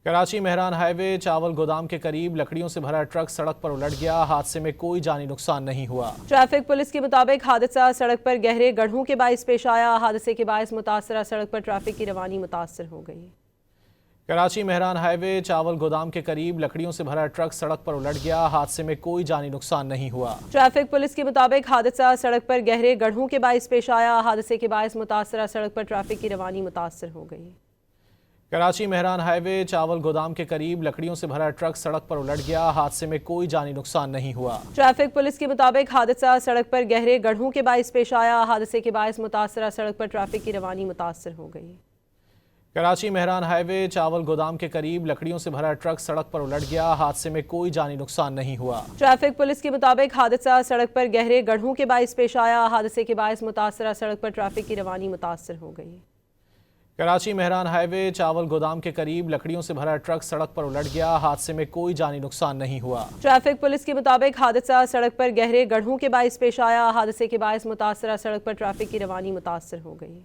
Karachi Mehran highway चावल गोदाम के करीब लकड़ियों से भरा ट्रक सड़क पर उलट गया। हादसे में कोई जानी नुकसान नहीं हुआ। ट्रैफिक पुलिस के मुताबिक हादसा सड़क पर गहरे गड्ढों के बाइस पेश आया। हादसे के बाइस मुतासरा सड़क पर ट्रैफिक की रवानी मुतासर हो गई। कराची मेहरान हाईवे चावल गोदाम के करीब लकड़ियों से भरा ट्रक सड़क पर उलट गया। हादसे में कोई जानी नुकसान नहीं हुआ। ट्रैफिक पुलिस के मुताबिक हादसा सड़क पर गहरे गड्ढों के बाइस पेश आया। हादसे के बाइस मुतासरा सड़क पर ट्रैफिक की रवानी मुतासर हो गई। कराची मेहरान हाईवे चावल गोदाम के करीब लकड़ियों से भरा ट्रक सड़क पर उलट गया। हादसे में कोई जानी नुकसान नहीं हुआ। ट्रैफिक पुलिस के मुताबिक हादसा सड़क पर गहरे गड्ढों के बाइस पेश आया। हादसे के बाइस मुतासरा सड़क पर ट्रैफिक की रवानी मुतासर हो गई। कराची मेहरान हाईवे चावल गोदाम के करीब लकड़ियों से भरा ट्रक सड़क पर उलट गया। हादसे में कोई जानी नुकसान नहीं हुआ। ट्रैफिक पुलिस के मुताबिक हादसा सड़क पर गहरे गड्ढों के बाइस पेश आया। हादसे के बाइस मुतासरा सड़क पर ट्रैफिक की रवानी मुतासर हो गई। कराची मेहरान हाईवे चावल गोदाम के करीब लकड़ियों से भरा ट्रक सड़क पर उलट गया। हादसे में कोई जानी नुकसान नहीं हुआ। ट्रैफिक पुलिस के मुताबिक हादसा सड़क पर गहरे गड्ढों के बाइस पेश आया। हादसे के बाइस मुतासरा सड़क पर ट्रैफिक की रवानी मुतासर हो गई।